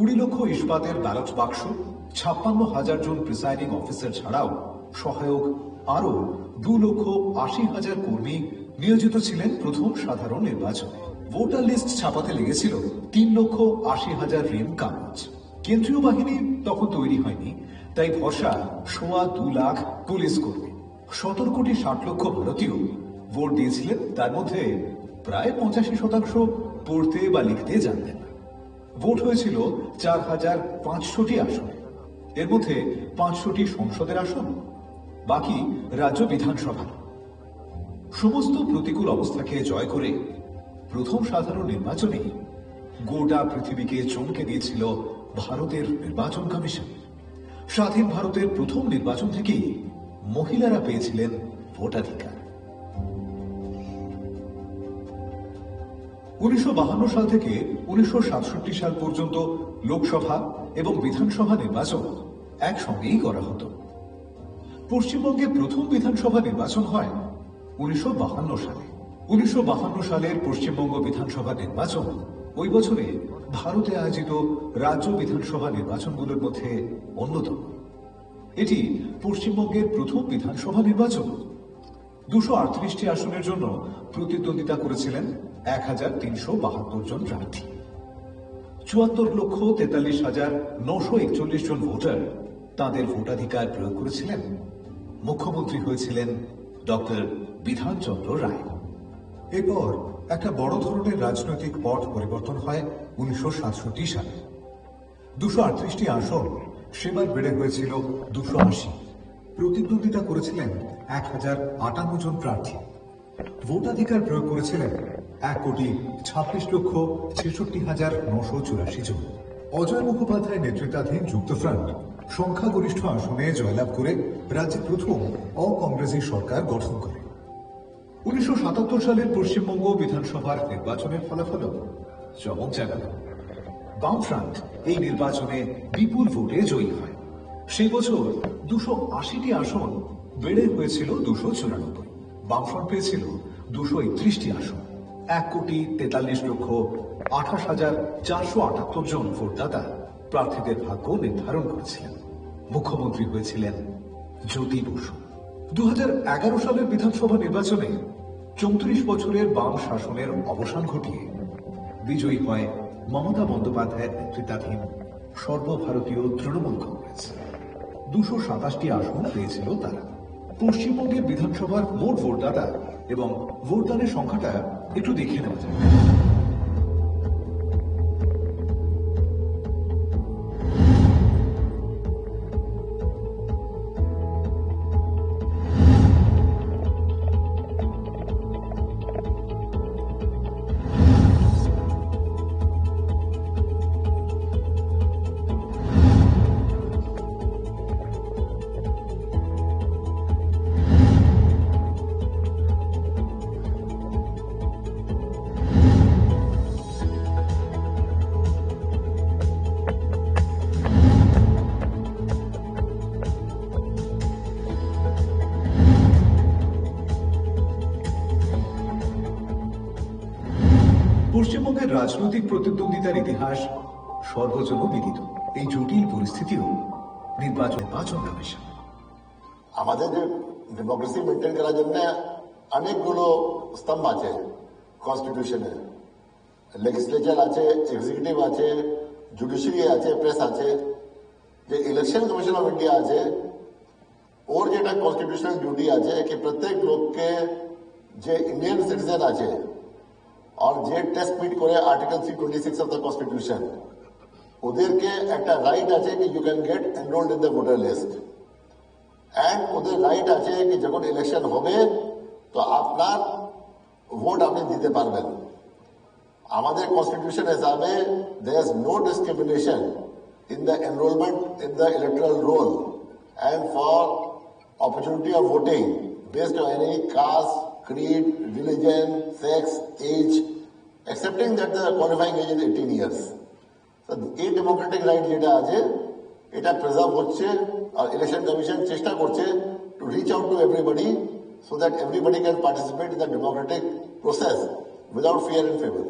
20 লক্ষ ইস্পাতের ব্যালট বাক্স, 56,000 জন প্রিসাইডিং অফিসার ছাড়াও সহায়ক আরো 2,80,000 কর্মী নিয়োজিত ছিলেন প্রথম সাধারণ নির্বাচনে। ভোটার লিস্ট ছাপাতে লেগেছিল 3,80,000 রিম কাগজ। কেন্দ্রীয় বাহিনী তখন তৈরি হয়নি, তাই ভরসা 2.25 লাখ পুলিশ কর্মী। 17 কোটি 60 লক্ষ ভারতীয় ভোট দিয়েছিলেন, তার মধ্যে প্রায় 85% পড়তে বা লিখতে জানতেন না। ভোট হয়েছিল 4,500টি আসনে, এর মধ্যে 500টি সংসদের আসন, বাকি রাজ্য বিধানসভা। সমস্ত প্রতিকূল অবস্থাকে জয় করে প্রথম সাধারণ নির্বাচনে গোটা পৃথিবীকে চমকে দিয়েছিল ভারতের নির্বাচন কমিশন। স্বাধীন ভারতের প্রথম নির্বাচন থেকেই মহিলারা পেয়েছিলেন ভোটাধিকার। 1952 সাল থেকে 1967 সাল পর্যন্ত লোকসভা এবং বিধানসভা নির্বাচন একসঙ্গেই করা হতো। পশ্চিমবঙ্গে প্রথম বিধানসভা নির্বাচন হয় 1952 সালে। 1952 সালের পশ্চিমবঙ্গ বিধানসভা নির্বাচন ওই বছরে ভারতে আয়োজিত রাজ্য বিধানসভা নির্বাচনগুলোর মধ্যে অন্যতম। এটি পশ্চিমবঙ্গের প্রথম বিধানসভা নির্বাচন। 238টি আসনের জন্য প্রতিদ্বন্দ্বিতা করেছিলেন 1,372 জন প্রার্থী। 74,43,941 জন ভোটার তাদের ভোটাধিকার প্রয়োগ করেছিলেন। মুখ্যমন্ত্রী হয়েছিলেন ডক্টর বিধানচন্দ্র রায়। এরপর একটা বড় ধরনের রাজনৈতিক পট পরিবর্তন হয় 1967 সালে। 238টি আসন সেবার বেড়ে হয়েছিল 280। প্রতিদ্বন্দ্বিতা করেছিলেন 1,058 জন প্রার্থী। ভোটাধিকার প্রয়োগ করেছিলেন 1,26,63,984 জন। অজয় মুখোপাধ্যায় নেতৃত্বাধীন যুক্তফ্রন্ট সংখ্যাগরিষ্ঠ আসনে জয়লাভ করে রাজ্যে প্রথম অকংগ্রেসী সরকার গঠন করে। 1977 সালের পশ্চিমবঙ্গ বিধানসভার নির্বাচনের ফলাফল চমক জাগাল। বামফ্রন্ট এই নির্বাচনে বিপুল ভোটে জয়ী হয়। সেই বছর 280টি আসন বেড়ে হয়েছিল 294। বামফ্রন্ট পেয়েছিল 231টি আসন। 1,43,28,478 জন ভোটদাতা প্রার্থীদের ভাগ্য নির্ধারণ করেছিলেন। মুখ্যমন্ত্রী হয়েছিলেন জ্যোতি বসু। 2011 সালের বিধানসভা নির্বাচনে 34 বছরের বাম শাসনের অবসান ঘটিয়ে বিজয়ী হয় মমতা বন্দ্যোপাধ্যায়ের নেতৃত্বাধীন সর্বভারতীয় তৃণমূল কংগ্রেস। 227টি আসন পেয়েছিল তারা। পশ্চিমবঙ্গের বিধানসভার মোট ভোটদাতা এবং ভোটদানের সংখ্যাটা একটু দেখে নেওয়া যায়। পশ্চিমবঙ্গের রাজনৈতিক প্রতিদ্বন্দ্বিতার ইতিহাস সর্বজন বিদিত। এই জটিল পরিস্থিতিও নির্বাচন কমিশন। আমাদের যে ডেমোক্রেসি মেনটেন করার জন্য অনেকগুলো স্তম্ভ আছে কনস্টিটিউশনে। লেজিসলেচার আছে, এক্সিকিউটিভ আছে, জুডিশিয়ারি আছে, প্রেস আছে। যে ইলেকশন কমিশন অফ ইন্ডিয়া আছে, ওর যেটা কনস্টিটিউশনাল ডিউটি আছে কি প্রত্যেক লোককে যে ইন্ডিয়ান সিটিজেন আছে और जे टेस्ट मिट करे आर्टिकल 326 ऑफ द कॉन्स्टिट्यूशन ওদেরকে একটা রাইট আছে কি you can get enrolled in the voter list and ওদের রাইট আছে কি যখন ইলেকশন হবে তো আপনার ভোট আপনি দিতে পারবেন। আমাদের কনস্টিটিউশন হিসাবে there is no discrimination in the enrolment in the electoral roll and for opportunity of voting based on any caste, creed, religion, sex, age, excepting that the qualifying age is 18 years. So এই Democratic right যেটা আছে এটা preserve হচ্ছে আর election commission চেষ্টা করছে to reach out to everybody so that everybody can participate in the democratic process without fear and favour.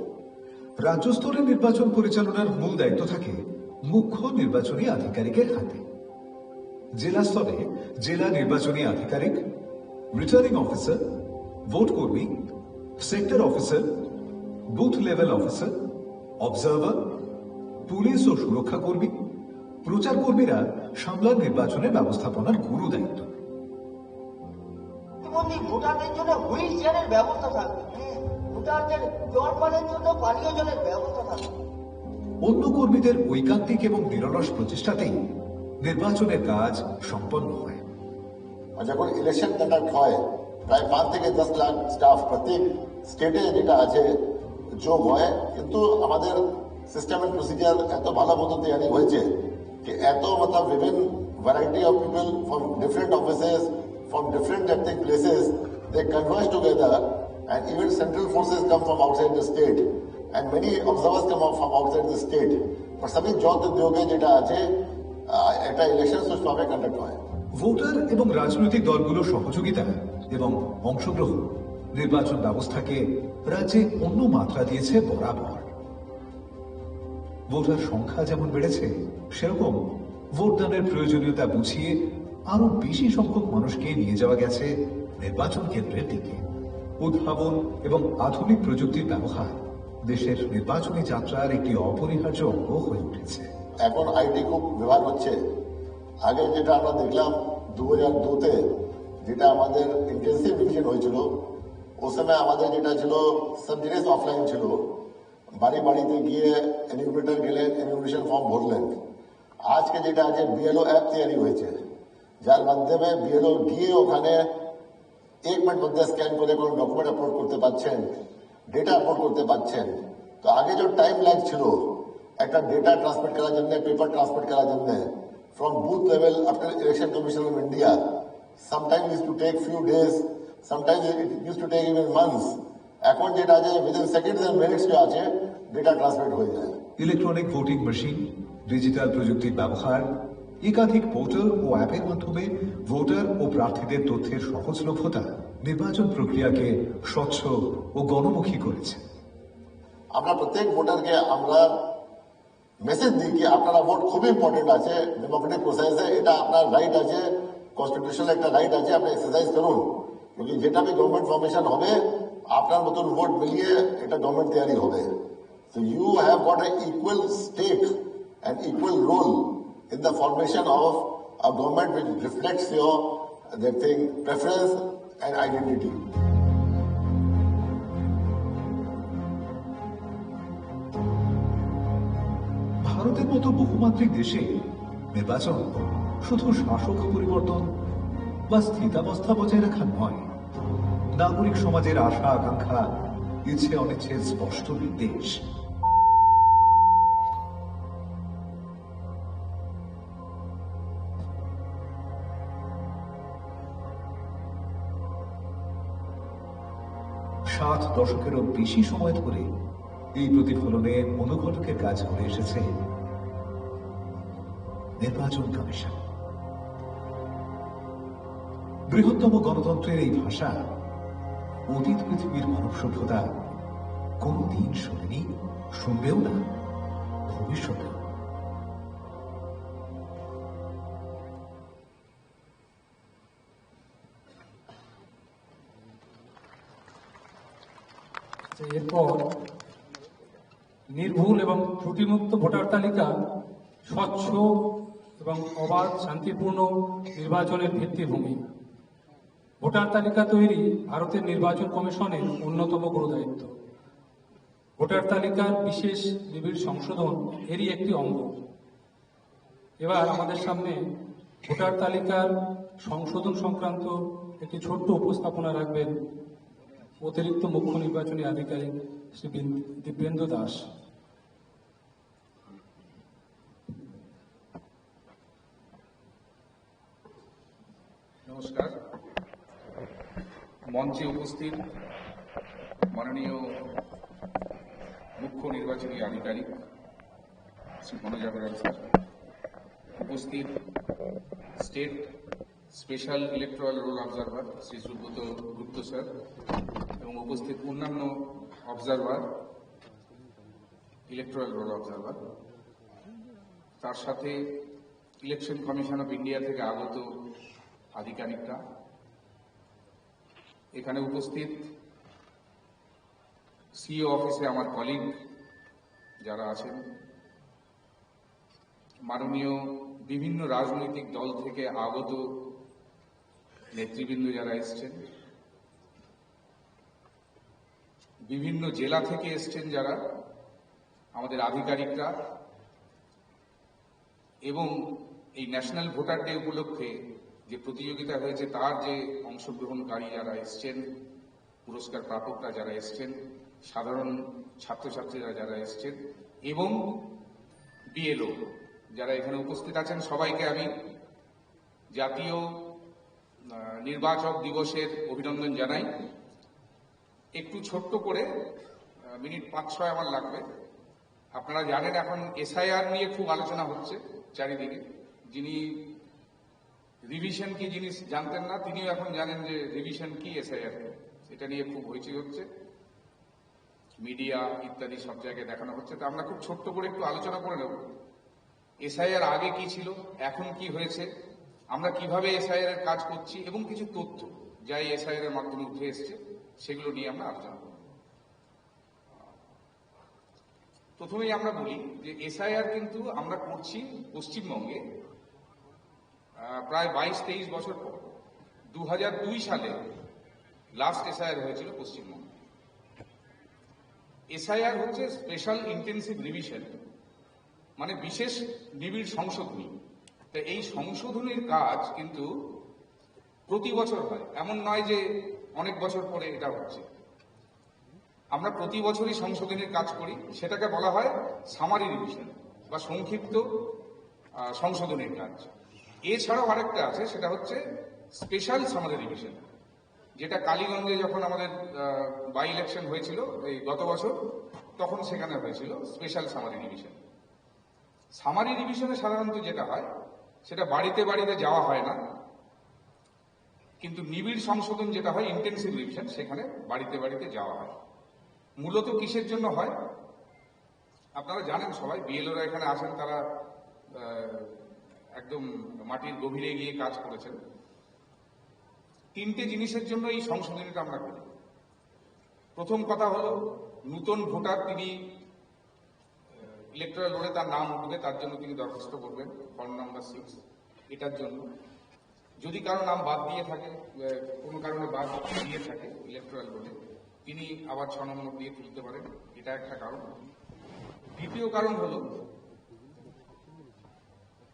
রাজ্য স্তরের নির্বাচন পরিচালনার মূল দায়িত্ব থাকে মুখ্য নির্বাচনী আধিকারিকের হাতে। জেলা স্তরে জেলা নির্বাচনী আধিকারিক, রিটার্নিং অফিসার, ভোট কর্মী, sector officer, booth level officer, observer, police ও সুরক্ষা কর্মী, প্রচার কর্মীরা সামলান নির্বাচনের ব্যবস্থাপনার গুরু দায়িত্ব। ভোটারদের জন্য হুইল চেয়ারের ব্যবস্থা থাকবে, ভোটারদের জলপানের জন্য পানীয় জলের ব্যবস্থা থাকবে। অন্য কর্মীদের ঐকান্তিক এবং নিরলস প্রচেষ্টাতেই নির্বাচনের কাজ সম্পন্ন হয়। যখন ইলেকশন কন্ডাক্ট হয় প্রায় 5 থেকে 10 লাখ স্টাফ প্রত্যেক স্টেটে যেটা আছে যোগ হয়, কিন্তু আমাদের সিস্টেম এন্ড প্রসিজার এত ভালো মতো তৈরি হয়েছে कि एतो मतलब विभिन्न variety of people from different offices, from different ethnic places, they converge together, and even central forces come from outside the state, and many observers come out from outside the state. पर सभी job उद्योगे जेटा আছে একটা election সুষ্ঠুভাবে conduct হয়। Voter এবং রাজনৈতিক দলগুলোর সহযোগিতা এবং অংশগ্রহণ নির্বাচন ব্যবস্থাকে রাজ্যে অন্য মাত্রা দিয়েছে বরাবর। ভোটার সংখ্যা যেমন বেড়েছে, সেরকম ভোটদানের প্রয়োজনীয়তা বুঝিয়ে আরো বেশি সংখ্যক মানুষকে নিয়ে যাওয়া গেছে নির্বাচন কেন্দ্রের দিকে। উদ্ভাবন এবং আধুনিক প্রযুক্তির ব্যবহার দেশের নির্বাচনী যাত্রার একটি অপরিহার্য অঙ্গ হয়ে উঠেছে। এখন আইটি খুব ব্যবহার হচ্ছে। আগে যেটা আমরা দেখলাম 2002-তে যেটা আমাদের ইন্টেন্সিভ রিভিশন হয়েছিল, ও সময় আমাদের যেটা ছিল সব জিনিস অফলাইন ছিল। বাড়ি বাড়িতে গিয়ে এনিউমারেটর গেলেন, এনিউমারেশন ফর্ম ভরলেন। আজকে যেটা আছে বিএলও অ্যাপ তৈরি হয়েছে, যার মাধ্যমে বিএলও গিয়ে ওখানে 1 মিনিট মধ্যে স্ক্যান করে কোনো ডকুমেন্ট আপলোড করতে পারছেন, ডেটা আপলোড করতে পারছেন। তো আগে যে টাইম লাগছিল একটা ডেটা ট্রান্সমিট করার জন্য, পেপার ট্রান্সমিট করার জন্য, from booth level up to Election Commission of India, sometimes it used to take few days, sometimes it used to take even months. এখন যেটা আছে within seconds and minutes যে আছে data transmit হয়ে যায়। Electronic voting machine, digital প্রযুক্তির ব্যবহার, একাধিক পোর্টাল ও অ্যাপের মাধ্যমে ভোটার ও প্রার্থীদের তথ্যের সহজলভ্যতা নির্বাচন প্রক্রিয়াকে স্বচ্ছ ও গণমুখী করেছে। আমরা প্রত্যেক ভোটারকে আমরা মেসেজ দিই কি আপনারা ভোট খুব ইম্পর্টেন্ট আছে ডেমোক্রেটিক প্রসেসে, এটা আপনার রাইট আছে, কনস্টিটিউশনাল একটা রাইট আছে, আপনি এক্সারসাইজ করুন। কিন্তু যেটা भी গভর্নমেন্ট ফর্মেশন হবে আপনার মতন ভোট মিলিয়ে এটা গভর্নমেন্ট তৈরি হবে। So you have got an equal stake and equal role in the formation of a government which reflects your preference and identity. ভারতের মতো বহুমাত্রিক দেশে নির্বাচন শুধু শাসক পরিবর্তন বা স্থিতাবস্থা বজায় রাখা নয়, নাগরিক সমাজের আশা আকাঙ্ক্ষা, ইচ্ছে অনিচ্ছের স্পষ্ট নির্দেশ। সাত দশকেরও বেশি সময় ধরে এই প্রতিফলনে অনুঘটকের কাজ করে এসেছে নির্বাচন কমিশন। বৃহত্তম গণতন্ত্রের এই ভাষা অতীত পৃথিবীর মানব সভ্যতা কোনদিন শোনেনি, শুনবেও না, ভবিষ্যতে। এরপর নির্ভুল এবং ত্রুটিমুক্ত ভোটার তালিকা স্বচ্ছ এবং অবাধ শান্তিপূর্ণ নির্বাচনের ভিত্তিভূমি। ভোটার তালিকা তৈরি ভারতের নির্বাচন কমিশনের অন্যতম গুরুদায়িত্ব। ভোটার তালিকার বিশেষ নিবিড় সংশোধন এরই একটি অঙ্গ। এবার আমাদের সামনে ভোটার তালিকার সংশোধন সংক্রান্ত একটি ছোট্ট উপস্থাপনা রাখবেন অতিরিক্ত মুখ্য নির্বাচনী আধিকারিক শ্রী দিব্যেন্দু দাস। নমস্কার। মঞ্চে উপস্থিত মাননীয় মুখ্য নির্বাচনী আধিকারিক শ্রী মনোজ আগরওয়াল স্যার, উপস্থিত state special electoral roll observer Shri Subrata Gupta sir এবং উপস্থিত অন্যান্য অবজারভার, ইলেকট্রাল রোল অবজারভার, তার সাথে ইলেকশন কমিশন অফ ইন্ডিয়া থেকে আগত আধিকারিকরা, এখানে উপস্থিত সিইও অফিসে আমার কলিগ যারা আছেন, মাননীয় বিভিন্ন রাজনৈতিক দল থেকে আগত নেতৃবৃন্দ যারা এসছেন, বিভিন্ন জেলা থেকে এসছেন যারা আমাদের আধিকারিকরা, এবং এই ন্যাশনাল ভোটার ডে উপলক্ষে যে প্রতিযোগিতা হয়েছে তার যে অংশগ্রহণকারী যারা এসছেন, পুরস্কার প্রাপকরা যারা এসছেন, সাধারণ ছাত্রছাত্রীরা যারা এসছেন এবং বিএলও যারা এখানে উপস্থিত আছেন, সবাইকে আমি জাতীয় নির্বাচক দিবসের অভিনন্দন জানাই। একটু ছোট্ট করে মিনিট 5-6 আমার লাগবে। আপনারা জানেন এখন এসআইআর নিয়ে খুব আলোচনা হচ্ছে চারিদিকে। যিনি রিভিশন কি জিনিস জানতেন না, তিনিও এখন জানেন যে রিভিশন কি, এসআইআর এটা নিয়ে খুব হইচই হচ্ছে, মিডিয়া ইত্যাদি সব জায়গায় দেখানো হচ্ছে। তো আমরা খুব ছোট্ট করে একটু আলোচনা করে নেব এসআইআর আগে কি ছিল, এখন কি হয়েছে, আমরা কিভাবে এসআইআর এর কাজ করছি এবং কিছু তথ্য যা এই এসআইআর এর মাধ্যমে উঠে এসছে সেগুলো নিয়ে আমরা আলোচনা করব। প্রথমেই আমরা বলি যে এসআইআর কিন্তু আমরা করছি পশ্চিমবঙ্গে প্রায় 22-23 বছর পর। 2002 সালে লাস্ট এসআইআর হয়েছিল পশ্চিমবঙ্গে। এসআইআর হচ্ছে স্পেশাল ইন্টেন্সিভ রিভিশন, মানে বিশেষ নিবিড় সংশোধনী। তো এই সংশোধনীর কাজ কিন্তু প্রতি বছর হয়, এমন নয় যে অনেক বছর পরে এটা হচ্ছে। আমরা প্রতি বছরই সংশোধনীর কাজ করি, সেটাকে বলা হয় সামারি রিভিশন বা সংক্ষিপ্ত সংশোধনীর কাজ। এছাড়াও আরেকটা আছে, সেটা হচ্ছে স্পেশাল সামারি রিভিশন, যেটা কালীগঞ্জে যখন আমাদের বাই ইলেকশন হয়েছিল এই গত বছর, তখন সেখানে হয়েছিল স্পেশাল সামারি রিভিশন। সামারি রিভিশনে সাধারণত যেটা হয় সেটা বাড়িতে বাড়িতে যাওয়া হয় না, কিন্তু নিবিড় সংশোধন যেটা হয় ইন্টেন্সিভ রিভিশন, সেখানে বাড়িতে বাড়িতে যাওয়া হয়। মূলত কিসের জন্য হয় আপনারা জানেন সবাই, বিএলওরা এখানে আসেন, তারা একদম মাটির গভীরে গিয়ে কাজ করেছেন। 3টে জিনিসের জন্য এই সংশোধনীটা আমরা করি। প্রথম কথা হলো, নতুন ভোটার তিনি ইলেকট্রাল রোলে তার নাম উঠবে, তার জন্য তিনি দরখাস্ত করবেন ফর্ম নাম্বার 6। এটার জন্য যদি কারো নাম বাদ দিয়ে থাকে, কোনো কারণে বাদ দিয়ে থাকে ইলেকট্রাল রোলে, তিনি আবার 6 নম্বর দিয়ে তুলতে পারেন, এটা একটা কারণ। দ্বিতীয় কারণ হলো,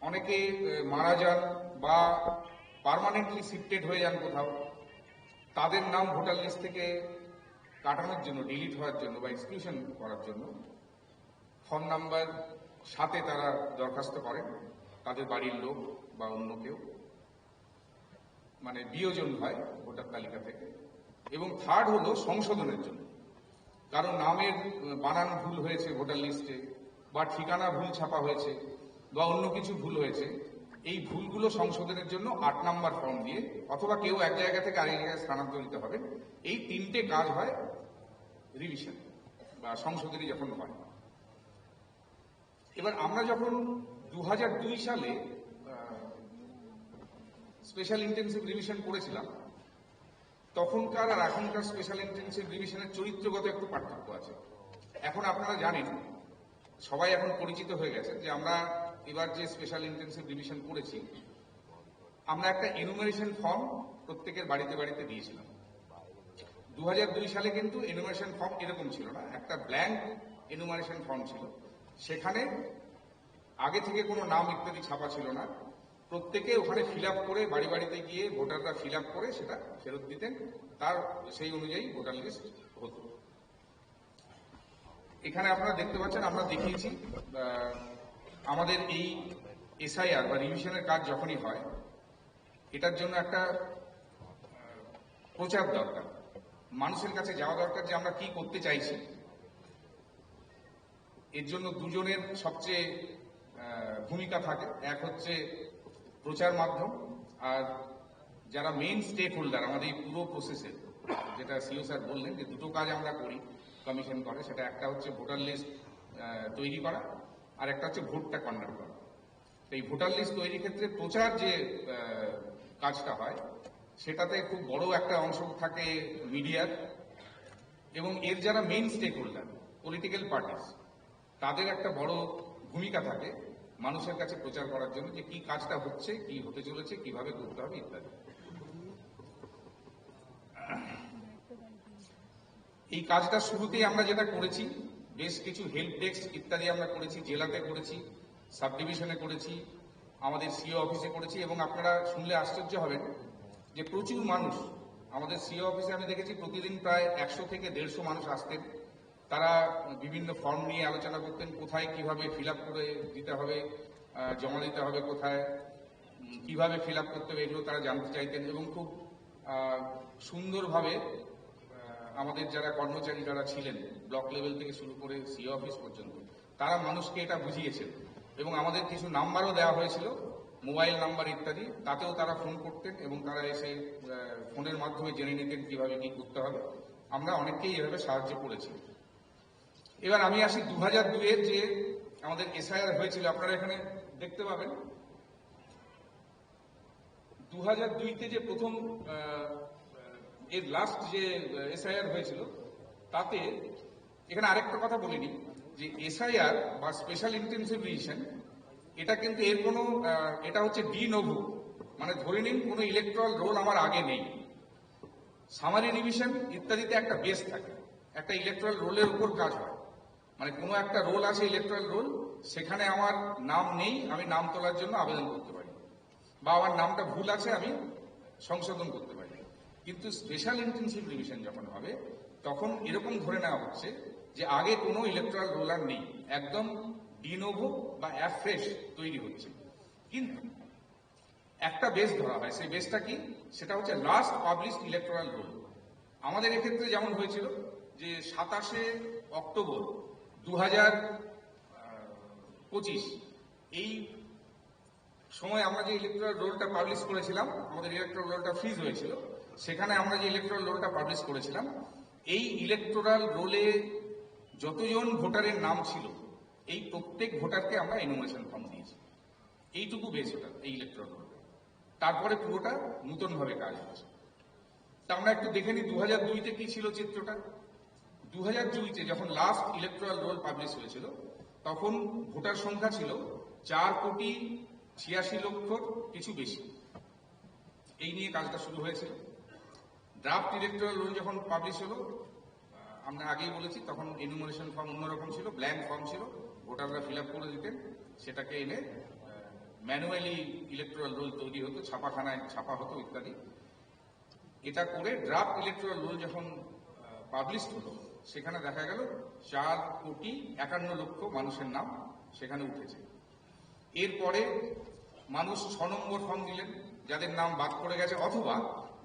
অনেকে মারা যান বা পার্মানেন্টলি শিফটেড হয়ে যান কোথাও, তাদের নাম ভোটার লিস্ট থেকে কাটানোর জন্য, ডিলিট হওয়ার জন্য বা এক্সক্লুশন করার জন্য ফর্ম নাম্বার 7 তারা দরখাস্ত করেন, তাদের বাড়ির লোক বা অন্য কেউ, মানে বিয়োজন হয় ভোটার তালিকা থেকে। এবং থার্ড হলো সংশোধনের জন্য, কারণ নামের বানান ভুল হয়েছে ভোটার লিস্টে, বা ঠিকানা ভুল ছাপা হয়েছে, বা অন্য কিছু ভুল হয়েছে, এই ভুলগুলো সংশোধনের জন্য 8 নম্বর ফর্ম দিয়ে, অথবা কেউ এক জায়গা থেকে আরেক জায়গায় স্থানান্তরিত হবে। এই 3টে কাজ হয় রিভিশন বা সংশোধনী যখন হয়। এবার আমরা যখন 2002 সালে স্পেশাল ইন্টেন্সিভ রিভিশন করেছিলাম, তখনকার আর এখনকার স্পেশাল ইন্টেন্সিভ রিভিশনের চরিত্রগত একটু পার্থক্য আছে। এখন আপনারা জানেন, সবাই এখন পরিচিত হয়ে গেছে যে আমরা এবার যে স্পেশাল ইন্টেন্সিভ রিভিশন করেছি, আমরা একটা এনুমারেশন ফর্ম প্রত্যেকের বাড়িতে বাড়িতে দিয়েছিলাম। 2002 সালে কিন্তু এনুমারেশন ফর্ম এরকম ছিল না, একটা ব্ল্যাঙ্ক এনুমারেশন ফর্ম ছিল। সেখানে আগে থেকে কোনো নাম ইত্যাদি ছাপা ছিল না, প্রত্যেকে ওখানে ফিল আপ করে, বাড়ি বাড়িতে গিয়ে ভোটাররা ফিল আপ করে সেটা ফেরত দিতেন, তার সেই অনুযায়ী ভোটার লিস্ট হতো। এখানে আপনারা দেখতে পাচ্ছেন, আমরা দেখিয়েছি আমাদের এই এসআইআর বা রিভিশনের কাজ যখনই হয়, এটার জন্য একটা প্রচার দরকার, মানুষের কাছে যাওয়া দরকার যে আমরা কি করতে চাইছি। এর জন্য দুজনের সবচেয়ে ভূমিকা থাকে। এক হচ্ছে প্রচার মাধ্যম, আর যারা মেইন স্টেক হোল্ডার আমাদের এই পুরো প্রসেসের, যেটা সিও স্যার বললেন যে 2টো কাজ আমরা করি, কমিশন করে, সেটা একটা হচ্ছে ভোটার লিস্ট তৈরি করা, আর একটা হচ্ছে ভোটটা কন্ডাক্ট করা। এই ভোটার লিস্ট তৈরির ক্ষেত্রে প্রচার যে কাজটা হয় সেটাতে খুব বড় একটা অংশ থাকে মিডিয়ার, এবং এর যারা main stakeholder political parties তাদের একটা বড় ভূমিকা থাকে মানুষের কাছে প্রচার করার জন্য যে কি কাজটা হচ্ছে, কি হতে চলেছে, কিভাবে করতে হবে ইত্যাদি। এই কাজটা শুরুতেই আমরা যেটা করেছি, বেশ কিছু হেল্প ডেস্ক ইত্যাদি আমরা করেছি, জেলাতে করেছি, সাব ডিভিশনে করেছি, আমাদের সিও অফিসে করেছি, এবং আপনারা শুনলে আশ্চর্য হবেন যে প্রচুর মানুষ আমাদের সিও অফিসে আমি দেখেছি প্রতিদিন প্রায় 100 থেকে 150 মানুষ আসতেন। তারা বিভিন্ন ফর্ম নিয়ে আলোচনা করতেন, কোথায় কিভাবে ফিল আপ করে দিতে হবে, জমা দিতে হবে কোথায়, কিভাবে ফিল আপ করতে হবে, এগুলো তারা জানতে চাইতেন। এবং খুব সুন্দরভাবে আমাদের যারা কর্মচারী যারা ছিলেন ব্লক লেভেল থেকে শুরু করে সিও অফিস পর্যন্ত তারা মানুষকে এটা বুঝিয়েছেন, এবং আমাদের কিছু নাম্বারও দেওয়া হয়েছিল, মোবাইল নাম্বার ইত্যাদি, তাতেও তারা ফোন করতেন এবং তারা এসে ফোনের মাধ্যমে জেনে নিতেন কিভাবে কি করতে হবে। আমরা অনেককেই এভাবে সাহায্য করেছি। এবার আমি আসি 2002-এর যে আমাদের এসআইআর হয়েছিল, আপনারা এখানে দেখতে পাবেন 2002-তে যে প্রথম এর লাস্ট যে এসআইআর হয়েছিল, তাতে এখানে আরেকটা কথা বলিনি যে এসআইআর বা স্পেশাল ইন্টেনসিভ রিভিশন এটা কিন্তু এর কোনো এটা হচ্ছে ডি নোভো, মানে ধরে নিন কোনো ইলেকট্রাল রোল আমার আগে নেই। সামারি রিভিশন ইত্যাদিতে একটা বেস থাকে, একটা ইলেকট্রাল রোলের উপর কাজ হয়, মানে কোনো একটা রোল আছে ইলেকট্রাল রোল, সেখানে আমার নাম নেই, আমি নাম তোলার জন্য আবেদন করতে পারি, বা আমার নামটা ভুল আছে আমি সংশোধন করতে পারি। কিন্তু স্পেশাল ইন্টেনসিভ রিভিশন যখন হবে তখন এরকম ধরে নেওয়া হচ্ছে যে আগে কোনো ইলেকট্রাল রোলার নেই, একদম ডিনোভো বা অ্যাফ্রেশ তৈরি হচ্ছে। কিন্তু একটা বেস ধরা হয়, সেই বেসটা কি, সেটা হচ্ছে লাস্ট পাবলিশড ইলেকট্রাল রোল। আমাদের এক্ষেত্রে যেমন হয়েছিল যে 27শে অক্টোবর 2025 এই সময় আমরা যে ইলেকট্রাল রোলটা পাবলিশ করেছিলাম, আমাদের ইলেকট্রাল রোলটা ফ্রিজ হয়েছিল, সেখানে আমরা যে ইলেকট্রাল রোলটা পাবলিশ করেছিলাম, এই ইলেকট্রাল রোলে যতজন ভোটারের নাম ছিল এই প্রত্যেক ভোটারকে আমরা এনুমারেশন ফর্ম দিয়েছি। এইটুকু বেশ ওটা এই ইলেকট্রাল রোল, তারপরে পুরোটা নতুনভাবে কাজ হচ্ছে। তা আমরা একটু দেখে নিই 2002-তে কি ছিল চিত্রটা। 2002-তে যখন লাস্ট ইলেকট্রাল রোল পাবলিশ হয়েছিল তখন ভোটার সংখ্যা ছিল 4,86,00,000 কিছু বেশি। এই নিয়ে কাজটা শুরু হয়েছিল। ড্রাফট ইলেকট্রাল রোল যখন পাবলিশ হলো, আমরা আগেই বলেছি তখন এনুমারেশন ফর্ম অন্যরকম ছিল, ব্ল্যাঙ্ক ফর্ম ছিল, ভোটাররা ফিল আপ করে দিতেন, সেটাকে এনে ম্যানুয়ালি ইলেকট্রাল রোল তৈরি হতো, ছাপাখানায় ছাপা হতো ইত্যাদি। এটা করে ড্রাফট ইলেকট্রাল রোল যখন পাবলিশ হলো সেখানে দেখা গেল 4,51,00,000 মানুষের নাম সেখানে উঠেছে। এরপরে মানুষ 6 নম্বর ফর্ম দিলেন যাদের নাম বাদ পড়ে গেছে, অথবা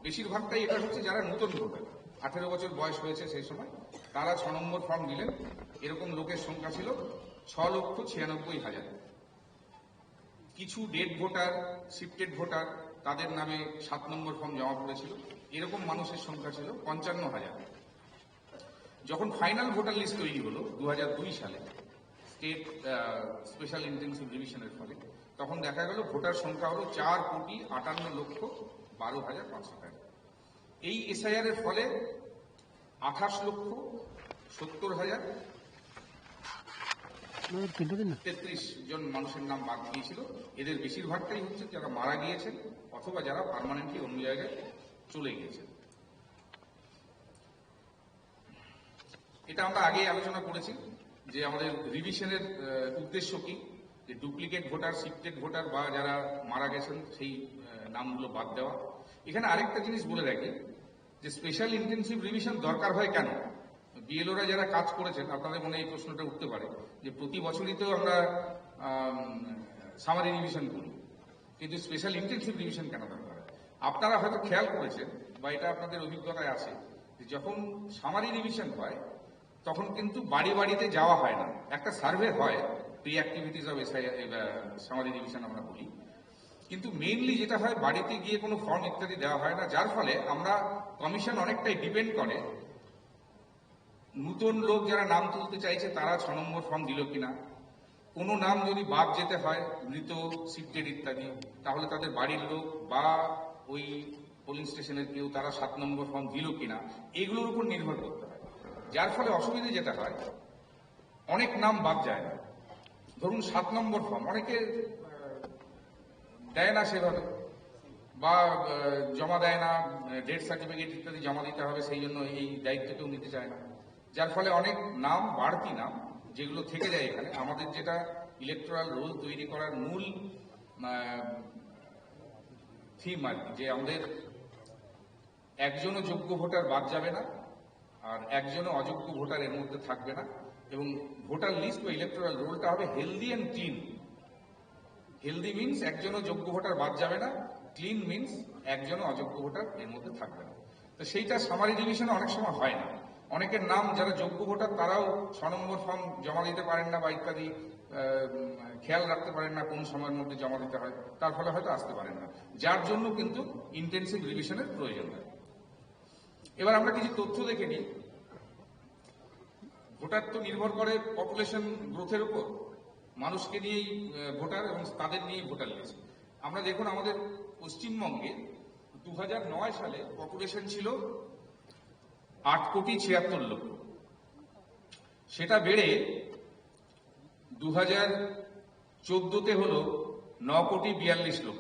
বেশিরভাগটাই এটা হচ্ছে যারা নতুন ভোটার, 18 বছর বয়স হয়েছে সেই সময়, তারা 6 নম্বর ফর্ম দিলেন। এরকম লোকের সংখ্যা ছিল 6,96,000। কিছু ডেড ভোটার, শিফটেড ভোটার, তাদের নামে 7 নম্বর ফর্ম জমা পড়েছিল। এরকম মানুষের সংখ্যা ছিল 55,000। যখন ফাইনাল ভোটার লিস্ট তৈরি হলো 2002 সালে স্টেট স্পেশাল ইন্টেনসিভ রিভিশনের ফলে, তখন দেখা গেল ভোটার সংখ্যা হলো 4,58,12,500। এই এসআইআর এর ফলে 28,70,33 জন মানুষের নাম বাদ দিয়েছিল। এদের বেশিরভাগটাই হচ্ছে যারা মারা গিয়েছেন অথবা যারা পার্মানেন্টলি অন্য জায়গায় চলে গিয়েছেন। এটা আমরা আগেই আলোচনা করেছি যে আমাদের রিভিশনের উদ্দেশ্য কি, যে ডুপ্লিকেট ভোটার, শিফটেড ভোটার বা যারা মারা গেছেন সেই নামগুলো বাদ দেওয়া। এখানে আরেকটা জিনিস বলে রাখি যে স্পেশাল ইন্টেনসিভ রিভিশন দরকার হয় কেন। বিএলওরা যারা কাজ করেছেন আপনাদের মনে এই প্রশ্নটা উঠতে পারে যে প্রতি বছরই তো আমরা সামারি রিভিশন করি, কিন্তু স্পেশাল ইন্টেনসিভ রিভিশন কেন দরকার হয়। আপনারা হয়তো খেয়াল করেছেন বা এটা আপনাদের অভিজ্ঞতায় আছে যে যখন সামারি রিভিশন হয় তখন কিন্তু বাড়ি বাড়িতে যাওয়া হয় না, একটা সার্ভে হয়, pre activities of summary revision আমরা বলি, কিন্তু মেইনলি যেটা হয় বাড়িতে গিয়ে কোনো ফর্ম ইত্যাদি দেওয়া হয় না, যার ফলে আমরা কমিশন অনেকটাই ডিপেন্ড করে নতুন লোক যারা নাম তুলতে চাইছে তারা 6 নম্বর ফর্ম দিল কিনা, কোনো নাম যদি বাদ যেতে হয়, মৃত, শিফটেড ইত্যাদি, তাহলে তাদের বাড়ির লোক বা ওই পোলিং স্টেশনের কেউ তারা 7 নম্বর ফর্ম দিল কিনা, এগুলোর উপর নির্ভর করতে হয়। যার ফলে অসুবিধে যেটা হয়, অনেক নাম বাদ যায় না। ধরুন 7 নম্বর ফর্ম অনেকে দেয় না সেভাবে, বা জমা দেয় না, ডেথ সার্টিফিকেট ইত্যাদি জমা দিতে হবে, সেই জন্য এই দায়িত্ব কেউ নিতে চায় না। যার ফলে অনেক নাম, বাড়তি নাম যেগুলো থেকে যায় এখানে। আমাদের যেটা ইলেকটোরাল রোল তৈরি করার মূল থিম আর কি, যে আমাদের একজনও যোগ্য ভোটার বাদ যাবে না, আর একজনও অযোগ্য ভোটার এর মধ্যে থাকবে না, এবং ভোটার লিস্ট বা ইলেকটোরাল রোলটা হবে healthy and clean. Healthy means একজনও যোগ্য ভোটার বাদ যাবে না, ক্লিন মিনস একজনও অযোগ্য ভোটার এর মধ্যে থাকবে না। তো সেইটা সামারি ডিভিশনে অনেক সময় হয় না। অনেকের নাম যারা যোগ্য ভোটার তারাও 6 নম্বর ফর্ম জমা দিতে পারেন না বা ইত্যাদি খেয়াল রাখতে পারেন না কোন সময়ের মধ্যে জমা দিতে হয়, তার ফলে হয়তো আসতে পারেন না, যার জন্য কিন্তু ইন্টেন্সিভ রিভিশনের প্রয়োজন হয়। এবার আমরা কিছু তথ্য দেখে নিই। ভোটার তো নির্ভর করে পপুলেশন গ্রোথের উপর, মানুষকে নিয়েই ভোটার এবং তাদের নিয়েই ভোটার লিস্ট। আমরা দেখুন আমাদের পশ্চিমবঙ্গে 2009 সালে পপুলেশন ছিল 8,76,00,000। সেটা বেড়ে 2014-তে হলো 9,42,00,000।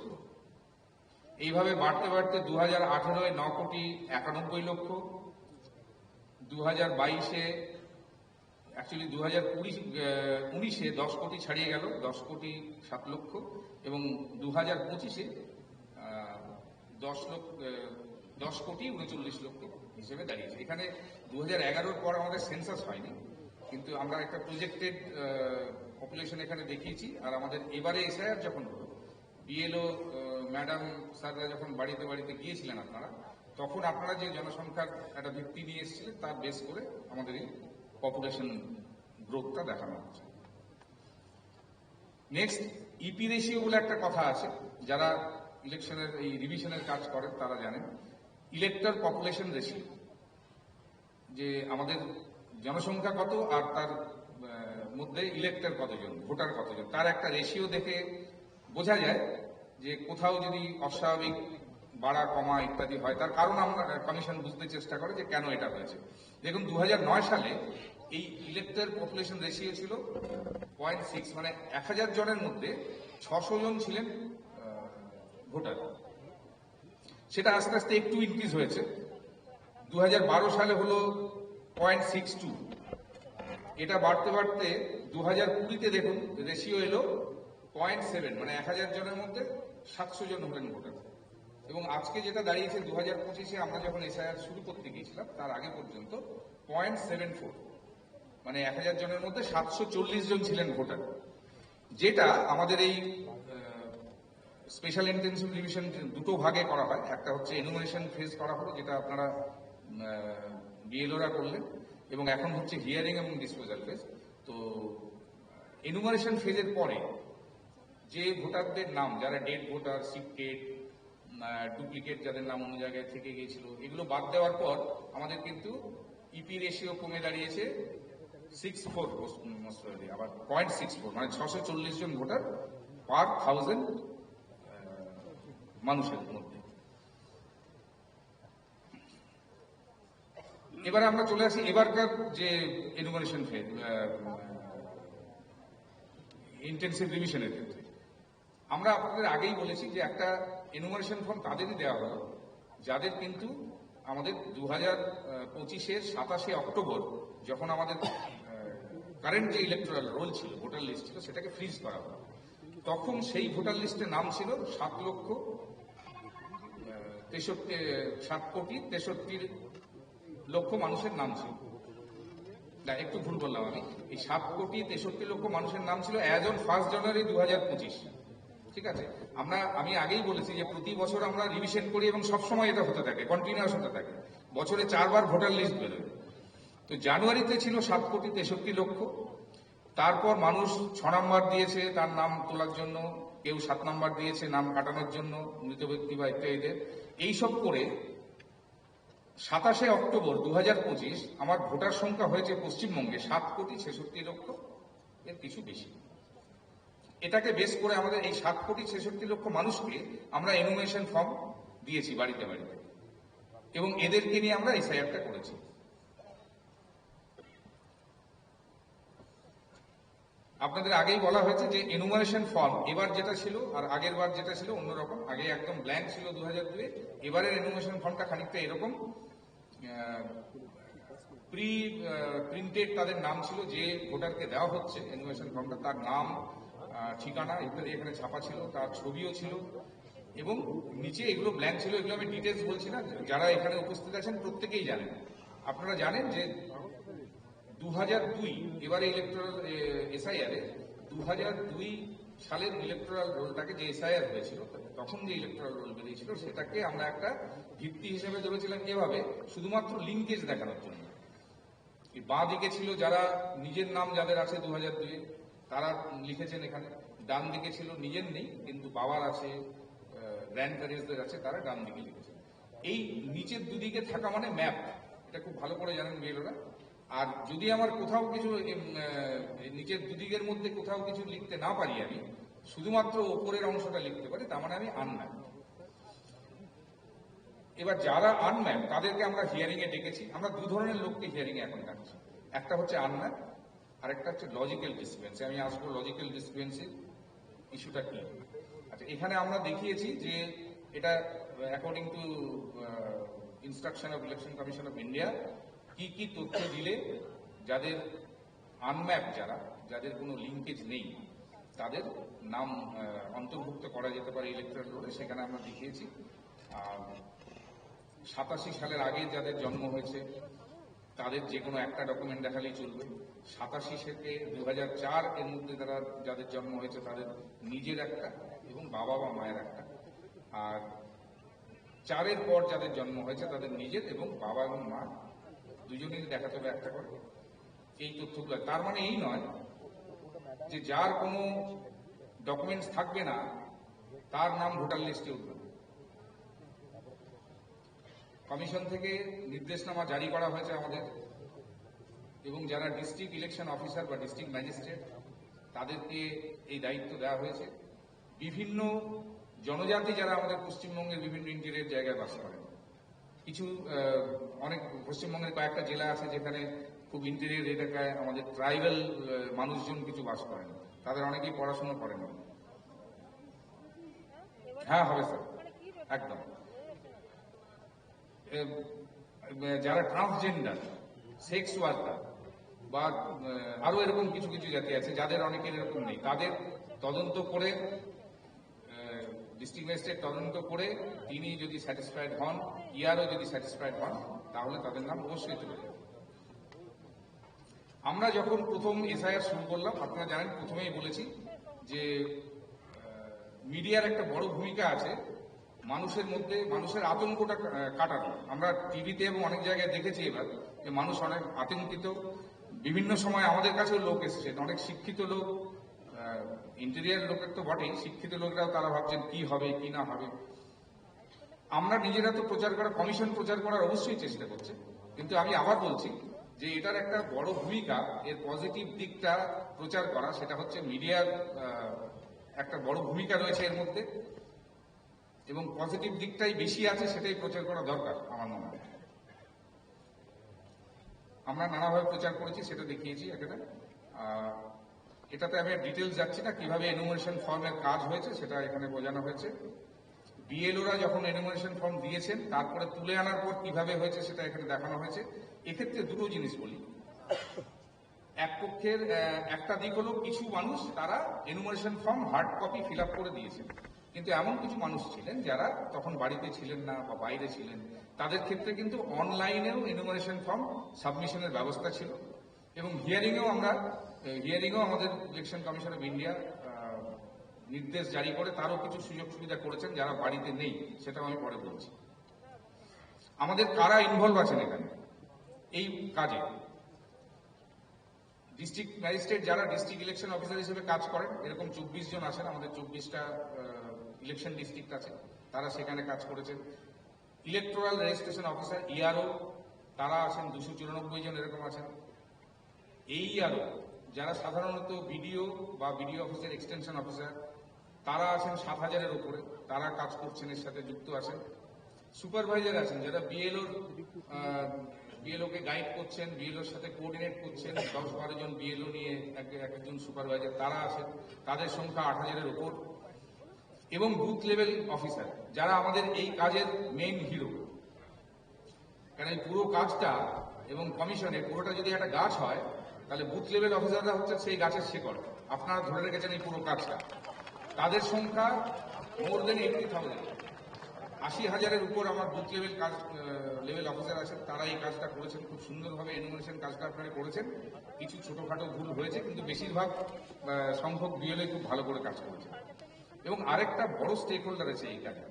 এইভাবে বাড়তে বাড়তে 2018-এ 9,91,00,000, 2022-এ অ্যাকচুয়ালি 2019-এ 10 কোটি ছাড়িয়ে গেল, 10,07,00,000, এবং 2025-এ 10,39,00,000 হিসেবে দাঁড়িয়েছে। এখানে 2011-র পর আমাদের সেন্সাস হয়নি, কিন্তু আমরা একটা প্রজেক্টেড পপুলেশন এখানে দেখিয়েছি। আর আমাদের এবারে এসআইআর যখন হলো, বিএলও ম্যাডাম স্যাররা যখন বাড়িতে বাড়িতে গিয়েছিলেন আপনারা, তখন আপনারা যে জনসংখ্যার একটা ভিত্তি নিয়ে এসেছিলেন তার বেস করে আমাদের এই পপুলেশন গ্রোথটা দেখানো হচ্ছে। নেক্সট, ইপি রেশিও বলে একটা কথা আছে, যারা ইলেকশনের এই রিভিশনের কাজ করেন তারা জানেন। ইলেক্টর পপুলেশন রেশিও, যে আমাদের জনসংখ্যা কত আর তার মধ্যে ইলেক্টর কতজন, ভোটার কতজন, তার একটা রেশিও দেখে বোঝা যায় যে কোথাও যদি অস্বাভাবিক বাড়া কমা ইত্যাদি হয়, তার কারণ আমরা কমিশন বুঝতে চেষ্টা করে যে কেন এটা হয়েছে। দেখুন 2009 সালে এই ইলেক্টর পপুলেশন রেশিও ছিল 0.6, মানে 1000 জনের মধ্যে 600 জন ছিলেন ভোটার। সেটা আস্তে আস্তে একটু ইনক্রিজ হয়েছে। 2012 সালে হলো 0.62, এটা বাড়তে বাড়তে 2020-তে দেখুন রেশিও এলো 0.7, মানে 1000 জনের মধ্যে 700 জন হলেন ভোটার। এবং আজকে যেটা দাঁড়িয়েছে 2025-এ আমরা যখন এসআইআর শুরু করতে গিয়েছিলাম তার আগে পর্যন্ত 0.74, মানে 1000 জনের মধ্যে 740 জন ছিলেন ভোটার। যেটা আমাদের এই স্পেশাল ইন্টেনসিভ রিভিশন দুটো ভাগে করা হয়। একটা হচ্ছে এনুমারেশন ফেজ করা হলো, যেটা আপনারা বিএলওরা করলেন, এবং এখন হচ্ছে হিয়ারিং এবং ডিসপোজাল ফেজ। তো এনুমারেশন ফেজের পরে যে ভোটারদের নাম, যারা ডেড ভোটার, শিফটেড, ডুপ্লিকেট যাদের নাম অন্য জায়গায় থেকে গিয়েছিল, এগুলো বাদ দেওয়ার পর আমাদের কিন্তু ইপি রেশিও কমে দাঁড়িয়েছে 6.4, আবার 0.64, মানে 640 জন ভোটার পার 1000 মানুষের মধ্যে। এবারে আমরা চলে আসি এবারকার যে এনুমারেশন ফেজ, ইন্টেনসিভ রিভিশনের ক্ষেত্রে। আমরা আপনাদের আগেই বলেছি যে একটা এনুমারেশন ফর্ম তাদেরই দেওয়া হলো যাদের কিন্তু আমাদের 2025-এর 27শে অক্টোবর, যখন আমাদের কারেন্ট যে ইলেকটোরাল রোল ছিল, ভোটার লিস্ট ছিল, সেটাকে ফ্রিজ করা হলো। তখন সেই ভোটার লিস্টে নাম ছিল 7,63,00,000 মানুষের নাম ছিল। না, একটু ভুল বললাম আমি, এই 7,63,00,000 মানুষের নাম ছিল অ্যাজ অন 1 জানুয়ারি 2025। ঠিক আছে, আমি আগেই বলেছি যে প্রতি বছর আমরা রিভিশন করি এবং সবসময় এটা হতে থাকে, কন্টিনিউয়াস হতে থাকে। বছরে 4 বার ভোটার লিস্ট বেরোয়। তো জানুয়ারিতে ছিল 7,63,00,000। তারপর মানুষ 6 নাম্বার দিয়েছে তার নাম তোলার জন্য, কেউ 7 নাম্বার দিয়েছে নাম কাটানোর জন্য, মৃত ব্যক্তি বা ইত্যাদিদের। এইসব করে 27শে অক্টোবর 2025 আমার ভোটার সংখ্যা হয়েছে পশ্চিমবঙ্গে 7,66,00,000, এর কিছু বেশি। এটাকে বেস করে আমাদের এই 7,66,00,000 মানুষকে আমরা এনুমেশন ফর্ম দিয়েছি বাড়িতে বাড়িতে, এবং এদেরকে নিয়ে আমরা এসআইআরটা করেছি। আপনাদের আগেই বলা হয়েছে যে এনুমারেশন ফর্ম এবার যেটা ছিল আর আগের বার যেটা ছিল অন্যরকম। আগে একদম ব্ল্যাঙ্ক ছিল 2002-এ, এবারের এনুমারেশন ফর্মটা খানিকটা এরকম প্রিন্টেড তাদের নাম ছিল, যে ভোটারকে দেওয়া হচ্ছে এনুমারেশন ফর্মটা তার নাম, ঠিকানা ইত্যাদি এখানে ছাপা ছিল, তার ছবিও ছিল, এবং নিচে এগুলো ব্ল্যাঙ্ক ছিল। এগুলো আমি ডিটেলস বলছি না, যারা এখানে উপস্থিত আছেন প্রত্যেকেই জানেন। আপনারা জানেন যে 2002 এবারে ইলেকট্রাল এসআইআর 2002 সালের ইলেকট্রাল রোলটাকে যে এসআইআর হয়েছিল, তখন যে ইলেকট্রাল রোল বেরিয়েছিল সেটাকে আমরা একটা ভিত্তি হিসেবে ধরেছিলাম এভাবে, শুধুমাত্র লিঙ্কেজ দেখানোর জন্য। বাঁ দিকে ছিল যারা নিজের নাম যাদের আছে 2002-এ তারা লিখেছেন এখানে, ডান দিকে ছিল নিজের নেই কিন্তু বাবার আছে, গ্র্যান্ড প্যারেন্টসদের আছে, তারা ডান দিকে লিখেছেন। এই নিচের দুদিকে থাকা মানে ম্যাপ, এটা খুব ভালো করে জানেন বিএলওরা। আর যদি আমার কোথাও কিছু নিচের দুদিকের মধ্যে কোথাও কিছু লিখতে না পারি, আমি শুধুমাত্র ওপরের অংশটা লিখতে পারি, তার মানে আমি আনম্যাপ। এবার যারা আনম্যাপ তাদেরকে আমরা হিয়ারিং এ ডেকেছি। আমরা দু ধরনের লোককে হিয়ারিং এ এখন ডাকছি, একটা হচ্ছে আনম্যাপ আর একটা হচ্ছে লজিক্যাল ডিসক্রিপেন্সি। আমি আসবো লজিক্যাল ডিসক্রিপেন্সির ইস্যুটা কি। আচ্ছা, এখানে আমরা দেখিয়েছি যে এটা according to instruction of election commission of India কি কি তথ্য দিলে যাদের আনম্যাপ, যাদের কোনো লিঙ্কেজ নেই, তাদের নাম অন্তর্ভুক্ত করা যেতে পারে ইলেকট্রাল রোলে, সেখানে আমরা দেখিয়েছি। 87 সালের আগে যাদের জন্ম হয়েছে তাদের যে কোনো একটা ডকুমেন্ট দেখালেই চলবে। 87 থেকে 2004 এর মধ্যে তারা যাদের জন্ম হয়েছে তাদের নিজের একটা এবং বাবা বা মায়ের একটা, আর 4-এর পর যাদের জন্ম হয়েছে তাদের নিজের এবং বাবা এবং মা দুজনেই দেখাতে হবে একটা করে। এই তথ্যগুলো, তার মানে এই নয় যে যার কোনো ডকুমেন্টস থাকবে না তার নাম ভোটার লিস্টে উঠবে। কমিশন থেকে নির্দেশনামা জারি করা হয়েছে আমাদের, এবং যারা ডিস্ট্রিক্ট ইলেকশন অফিসার বা ডিস্ট্রিক্ট ম্যাজিস্ট্রেট তাদেরকে এই দায়িত্ব দেওয়া হয়েছে। বিভিন্ন জনজাতি যারা আমাদের পশ্চিমবঙ্গের বিভিন্ন ইন্টেরিয়র জায়গায় বাস করেন, কিছু অনেক পশ্চিমবঙ্গের কয়েকটা জেলা আছে যেখানে খুব ইন্টেরিয়র এলাকায় আমাদের ট্রাইবাল মানুষজন কিছু বাস করেন, তাদের অনেকেই পড়াশোনা করেন। হ্যাঁ, হবে স্যার, একদম। যারা ট্রান্সজেন্ডার, সেক্স ওয়ার্কার বা আরো এরকম কিছু কিছু জাতি আছে যাদের অনেকের এরকম নেই, তাদের তদন্ত করে ডিস্ট্রিক্ট ম্যাজিস্ট্রেট তদন্ত করে তিনি যদি স্যাটিসফাইড হন, ইয়ারও যদি স্যাটিসফাইড হন, তাহলে তাদের নাম অবশ্যই তুলে দেবে। আমরা যখন প্রথম এসআইআর শুরু করলাম, আপনারা জানেন প্রথমেই বলেছি যে মিডিয়ার একটা বড় ভূমিকা আছে মানুষের মধ্যে, মানুষের আতঙ্কটা কাটানো। আমরা টিভিতে এবং অনেক জায়গায় দেখেছি এবার যে মানুষ অনেক আতঙ্কিত। বিভিন্ন সময় আমাদের কাছেও লোক এসেছেন, অনেক শিক্ষিত লোক, ইন্টেরিয়ার লোকের তো বটেই, শিক্ষিত লোকরাও তারা ভাবছেন কি হবে কি না হবে। আমরা নিজেরা তো প্রচার করা, কমিশন প্রচার করার অবশ্যই চেষ্টা করছে, কিন্তু আমি আবার বলছি যে এটার একটা বড় ভূমিকা, এর পজিটিভ দিকটা প্রচার করা, সেটা হচ্ছে মিডিয়ার একটা বড় ভূমিকা রয়েছে এর মধ্যে, এবং পজিটিভ দিকটাই বেশি আছে, সেটাই প্রচার করা দরকার আমার মনে হয়। আমরা নানাভাবে প্রচার করেছি, সেটা দেখিয়েছি এখানে। এটাতে আমি ডিটেলস যাচ্ছি না, কিভাবে এনুমারেশন ফর্মের কাজ হয়েছে সেটা এখানে বোঝানো হয়েছে। বিএলওরা যখন এনুমারেশন ফর্ম দিয়েছেন তারপরে তুলে আনার পর কিভাবে হয়েছে সেটা এখানে দেখানো হয়েছে। এক্ষেত্রে দুটো জিনিস বলি। এক পক্ষের একটা দিক হলো কিছু মানুষ তারা enumeration form hard copy fill up করে দিয়েছেন, কিন্তু এমন কিছু মানুষ ছিলেন যারা তখন বাড়িতে ছিলেন না বা বাইরে ছিলেন, তাদের ক্ষেত্রে কিন্তু অনলাইনেও এনুমারেশন ফর্ম সাবমিশনের ব্যবস্থা ছিল। এবং হিয়ারিংয়েও আমাদের ইলেকশন কমিশন অফ ইন্ডিয়া নির্দেশ জারি করে তারও কিছু সুযোগ সুবিধা করেছেন যারা বাড়িতে নেই, সেটাও আমি পরে বলছি। আমাদের কারা ইনভলভ আছেন এখানে এই কাজে? ডিস্ট্রিক্ট ম্যাজিস্ট্রেট যারা ডিস্ট্রিক্ট ইলেকশন অফিসার হিসেবে কাজ করেন, এরকম 24 জন আছেন, আমাদের 24টা ইলেকশন ডিস্ট্রিক্ট আছে, তারা সেখানে কাজ করেছেন। ইলেকটোরাল রেজিস্ট্রেশন অফিসার ইআরও তারা আছেন 294 জন এরকম আছেন। এই ইআরও যারা সাধারণত বিডিও বা বিডিও অফিসের এক্সটেনশন অফিসার, তারা আছেন 7,000-এর উপরে, তারা কাজ করছেন, এর সাথে যুক্ত আছেন। সুপারভাইজার আছেন যারা বিএলওকে গাইড করছেন, বিএলওর সাথে কোঅর্ডিনেট করছেন, 10-12 জন বিএলও নিয়ে একজন সুপারভাইজার তারা আছেন, তাদের সংখ্যা 8,000-এর উপর। এবং বুথ লেভেল অফিসার যারা আমাদের এই কাজের মেইন হিরো, কারণ এই পুরো কাজটা এবং কমিশনে পুরোটা যদি একটা গাছ হয়, তাহলে বুথ লেভেল অফিসাররা হচ্ছে সেই গাছের শেকড়। আপনারা ধরে রেখেছেন এই পুরো কাজটা। তাদের সংখ্যা মোর দেন 80,000, 80,000-এর উপর আমার বুথ লেভেল অফিসার আছেন, তারা এই কাজটা করেছেন খুব সুন্দরভাবে। এনুমারেশন কাজটা আপনারা করেছেন, কিছু ছোটখাটো ভুল হয়েছে, কিন্তু বেশিরভাগ সংখ্যক বিএলএ খুব ভালো করে কাজ করেছে। এবং আরেকটা বড় স্টেক হোল্ডার আছে এই কাজে,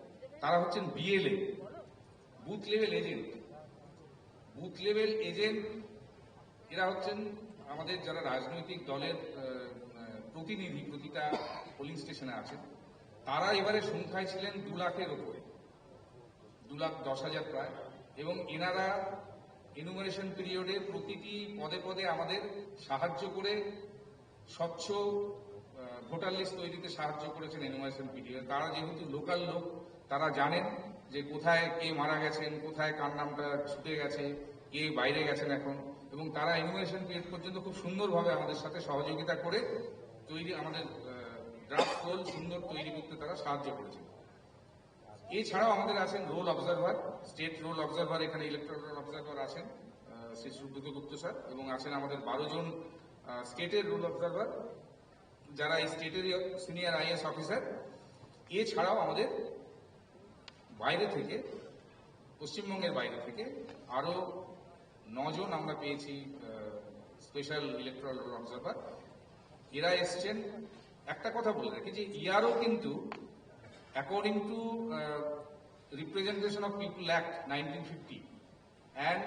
তারা হচ্ছেন BLA, booth level agent. Booth level agent এরা হচ্ছেন আমাদের যারা রাজনৈতিক দলের প্রতিনিধি প্রতিটা পোলিং স্টেশনে আছেন। তারা এবারে সংখ্যায় ছিলেন 2 লাখের উপরে, 2,10,000 প্রায়। এবং এনারা এনুমারেশন পিরিয়ডে প্রতিটি পদে পদে আমাদের সাহায্য করে স্বচ্ছ ভোটার লিস্ট তৈরিতে সাহায্য করেছেন এনুমারেশন পিরিয়ডে। তারা যেহেতু লোকাল লোক, তারা জানেন যে কোথায় কে মারা গেছেন, কোথায় কার নামটা ছুটে গেছে, কে বাইরে গেছেন এখন। এবং তারা এনুমারেশন পিরিয়ড পর্যন্ত খুব সুন্দরভাবে আমাদের সাথে সহযোগিতা করে আমাদের ড্রাফট রোল সুন্দর তৈরি করতে তারা সাহায্য করেছেন। এছাড়াও আমাদের আছেন roll observer, state roll observer, এখানে ইলেকট্রাল রোল অবজারভার আছেন শ্রী সুব্রত গুপ্ত স্যার, এবং আছেন আমাদের 12 জন স্টেটের রোল অবজারভার, যারা এই স্টেটের সিনিয়র আইএস অফিসার। এছাড়াও আমাদের বাইরে থেকে, পশ্চিমবঙ্গের বাইরে থেকে আরো 9 জন আমরা পেয়েছি স্পেশাল ইলেকট্রাল রোল অবজারভার। এরা এসছেন। একটা কথা বলে রাখি যে ইয়ারও কিন্তু according to Representation of People Act 1950 and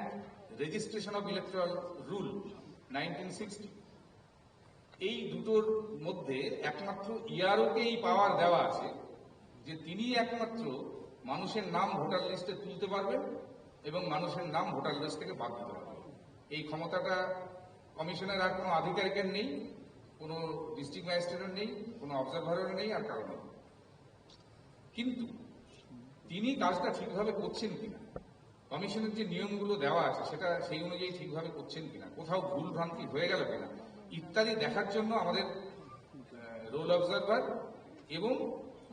Registration of Electoral Rule 1960, এই দুটোর মধ্যে একমাত্র ইয়ারওকে এই পাওয়ার দেওয়া আছে যে তিনি একমাত্র মানুষের নাম ভোটার লিস্টে তুলতে পারবেন এবং মানুষের নাম ভোটার লিস্ট থেকে বাদ দিতে পারবেন। এই ক্ষমতাটা কমিশনের আর কোনো আধিকারিকের নেই, কোনো ডিস্ট্রিক্ট ম্যাজিস্ট্রেটের নেই, কোনো অবজারভারের নেই, আর কারণ নেই। কিন্তু তিনি কাজটা ঠিকভাবে করছেন কিনা, কমিশনের যে নিয়মগুলো দেওয়া আছে সেটা সেই অনুযায়ী ঠিকভাবে করছেন কিনা, কোথাও ভুল ভ্রান্তি হয়ে গেল কিনা ইত্যাদি দেখার জন্য আমাদের রোল অবজারভার এবং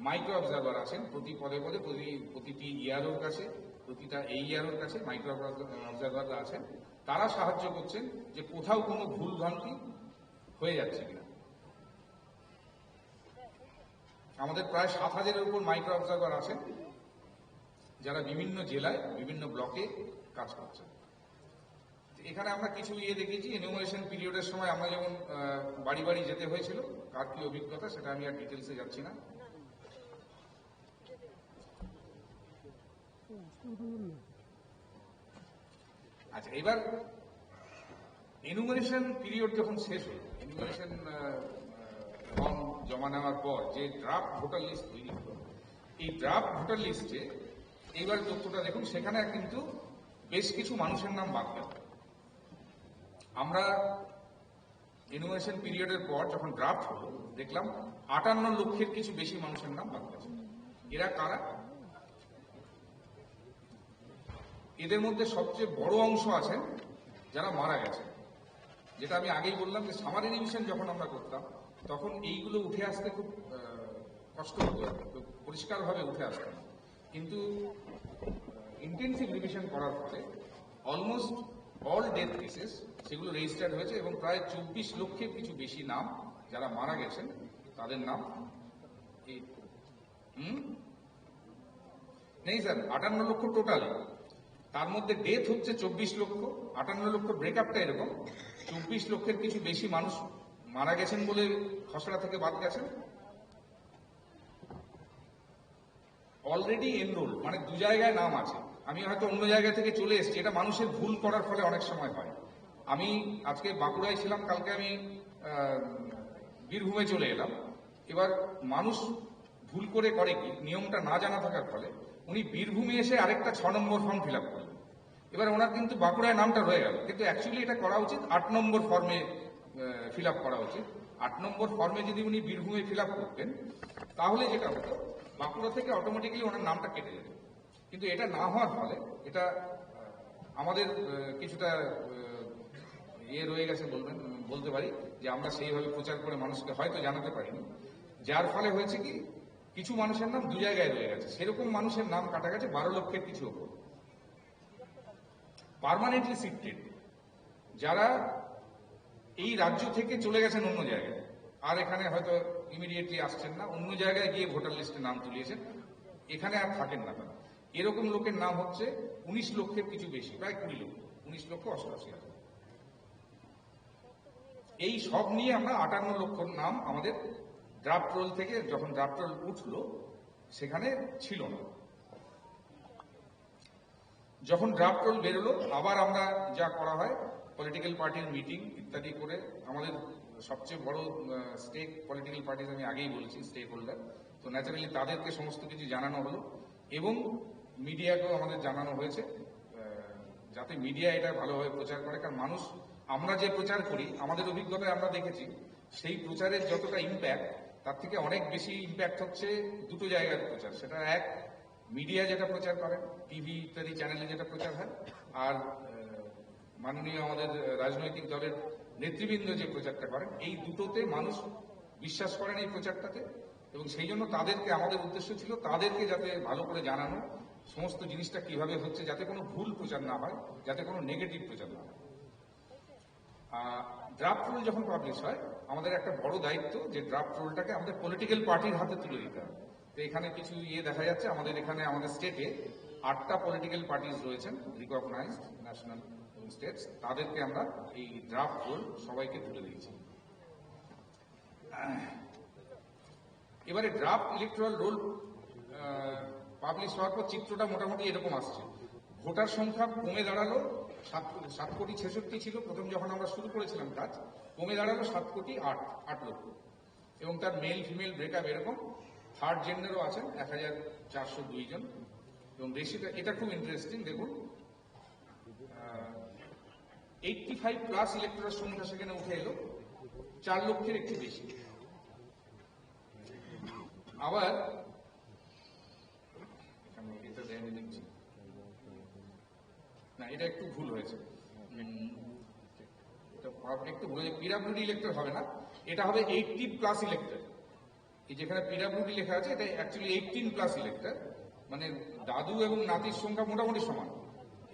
মাইক্রো অবজারভার আছেন প্রতি পদে পদে, প্রতিটি ইয়ারোর কাছে, প্রতিটা এই ইয়ারোর কাছে মাইক্রো অবজারভাররা আছেন। তারা সাহায্য করছেন যে কোথাও কোনো ভুল ভ্রান্তি হয়ে যাচ্ছে কিনা। আমাদের প্রায় 7,000-এর উপর মাইক্রো অবজারভার আছেন, যারা বিভিন্ন জেলায় বিভিন্ন ব্লকে কাজ করছেন। এখানে আমরা কিছু দেখেছি এনুমারেশন পিরিয়ডের সময় আমরা যেমন বাড়ি বাড়ি যেতে হয়েছিল, কার কি অভিজ্ঞতা সেটা আমি আর ডিটেলসে যাচ্ছি না। আচ্ছা, এবার এনুমারেশন পিরিয়ড যখন শেষ হল, এনুমারেশন ফর্ম জমা নেওয়ার পর যে ড্রাফট ভোটার লিস্ট তৈরি হলো, এই ড্রাফট ভোটার লিস্টে এইবার তথ্যটা দেখুন, সেখানে কিন্তু বেশ কিছু মানুষের নাম বাদ গেল। আমরা এনুমারেশন পিরিয়ডের পর যখন ড্রাফট হলো দেখলাম 58 লক্ষের কিছু বেশি মানুষের নাম বাদ গেছে। এরা কারা? এদের মধ্যে সবচেয়ে বড় অংশ আছেন যারা মারা গেছে। যেটা আমি আগেই বললাম যে সামারি রিভিশন যখন আমরা করতাম তখন এইগুলো উঠে আসতে খুব কষ্ট হতো, পরিষ্কারভাবে উঠে আসতো না। কিন্তু ইন্টেন্সিভ রিভিশন করার ফলে অলমোস্ট অল ডেথ কেসেস সেগুলো রেজিস্টার্ড হয়েছে এবং প্রায় 24 লক্ষের কিছু বেশি নাম যারা মারা গেছেন তাদের নাম নেই স্যার, 58 লক্ষ টোটাল। তার মধ্যে ডেথ হচ্ছে 24 লক্ষ, 58 লক্ষ ব্রেকআপটা এরকম, 24 লক্ষের কিছু বেশি মানুষ মারা গেছেন বলে খসড়া থেকে বাদ গেছেন। অলরেডি এনরোল মানে 2 জায়গায় নাম আছে, আমি হয়তো অন্য জায়গা থেকে চলে এসেছি, এটা মানুষের ভুল করার ফলে অনেক সময় হয়। আমি আজকে বাঁকুড়ায় ছিলাম, কালকে আমি বীরভূমে চলে এলাম। এবার মানুষ ভুল করে কি নিয়মটা না জানা থাকার ফলে উনি বীরভূমে এসে আরেকটা 6 নম্বর ফর্ম ফিল আপ করলেন। এবার ওনার কিন্তু বাঁকুড়ায় নামটা রয়ে গেল, কিন্তু অ্যাকচুয়ালি এটা করা উচিত 8 নম্বর ফর্মে ফিল আপ করা উচিত। 8 নম্বর ফর্মে যদি উনি বীরভূমে ফিল আপ করতেন তাহলে যেটা হতো বাঁকুড়া থেকে অটোমেটিক্যালি ওনার নামটা কেটে যেত। কিন্তু এটা না হওয়ার ফলে এটা আমাদের কিছুটা রয়ে গেছে বলতে পারি যে আমরা সেইভাবে প্রচার করে মানুষকে হয়তো জানাতে পারিনি, যার ফলে হয়েছে কি কিছু মানুষের নাম 2 জায়গায় রয়ে গেছে। সেরকম মানুষের নাম কাটা গেছে 12 লক্ষের কিছু ওপর। পার্মানেন্টলি শিফটেড যারা এই রাজ্য থেকে চলে গেছেন অন্য জায়গায়, আর এখানে হয়তো ইমিডিয়েটলি আসছেন না, অন্য জায়গায় গিয়ে ভোটার লিস্টে নাম তুলিয়েছেন, এখানে আর থাকেন না তারা। এরকম লোকের নাম হচ্ছে 19 লক্ষের কিছু বেশি, প্রায় 20 লক্ষ, 19 লক্ষ 88 হাজার। এই সব নিয়ে আমরা 58 লক্ষ নাম আমাদের ড্রাফট রোল থেকে, যখন ড্রাফট রোল উঠলো সেখানে ছিল না। যখন ড্রাফট রোল বেরোলো আবার আমরা যা করা হয় পলিটিক্যাল পার্টির মিটিং ইত্যাদি করে, আমাদের সবচেয়ে বড় স্টেক পলিটিক্যাল পার্টি আমি আগেই বলেছি স্টেক হোল্ডার, তো ন্যাচারালি তাদেরকে সমস্ত কিছু জানানো হলো এবং মিডিয়াকেও আমাদের জানানো হয়েছে যাতে মিডিয়া এটা ভালোভাবে প্রচার করে। কারণ মানুষ, আমরা যে প্রচার করি আমাদের অভিজ্ঞতায় আমরা দেখেছি সেই প্রচারের যতটা ইম্প্যাক্ট তার থেকে অনেক বেশি ইম্প্যাক্ট হচ্ছে দুটো জায়গার প্রচার। সেটা এক, মিডিয়া যেটা প্রচার করে, টিভি ইত্যাদি চ্যানেলে যেটা প্রচার হয়, আর মাননীয় আমাদের রাজনৈতিক দলের নেতৃবৃন্দ যে প্রচারটা করেন, এই দুটোতে মানুষ বিশ্বাস করেন এই প্রচারটাতে। এবং সেই জন্য তাদেরকে, আমাদের উদ্দেশ্য ছিল তাদেরকে যাতে ভালো করে জানানো সমস্ত জিনিসটা কিভাবে হচ্ছে, যাতে কোনো ভুল প্রচার না হয়, যাতে কোনো নেগেটিভ প্রচার না হয়। ড্রাফট রুল যখন পাবলিশ হয় আমাদের একটা বড় দায়িত্ব যে ড্রাফট রুলটাকে আমাদের পলিটিক্যাল পার্টির হাতে তুলে দিতে হবে। তো এখানে কিছু দেখা যাচ্ছে, আমাদের এখানে আমাদের স্টেটে 8টা পলিটিক্যাল পার্টিজ রয়েছেন রিকগনাইজড ন্যাশনাল স্টেটস, তাদেরকে আমরা এই ড্রাফট রুল সবাইকে তুলে দিয়েছি। এবারে ড্রাফট ইলেকট্রাল রোল পাবলিশ হওয়ার পর চিত্রটা মোটামুটি এরকম আসছে। ভোটার সংখ্যা কমে দাঁড়ালো 7,66,000 ছিল প্রথম যখন আমরা শুরু করেছিলাম কাজ, কমে দাঁড়ালো 7,08 লক্ষ। এবং তার মেল ফিমেল ব্রেকআপ এরকম। থার্ড জেন্ডারও আছেন 1,402 জন। এবং বেশিটা, এটা খুব ইন্টারেস্টিং, দেখুন 85+ ইলেক্টরের সংখ্যা সেখানে উঠে এলো 4 লক্ষের একটু বেশি। আবার এটা দেয়নি দেখছি, না এটা একটু ভুল হয়েছে, একটু ভুল হয়েছে। পিডব্লিউডি ইলেক্টর হবে না, এটা হবে 80+ ইলেক্টর। এই যেখানে পিডব্লিউডি লেখা আছে এটা অ্যাকচুয়ালি 18+ ইলেক্টর, মানে দাদু এবং নাতির সংখ্যা মোটামুটি সমান।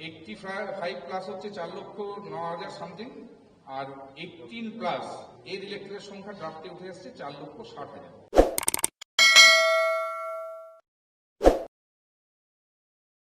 85+ হচ্ছে 4,09,000 সামথিং, আর 18+ এর ইলেক্টরের সংখ্যা ড্রাফটে উঠে এসছে 4,60,000।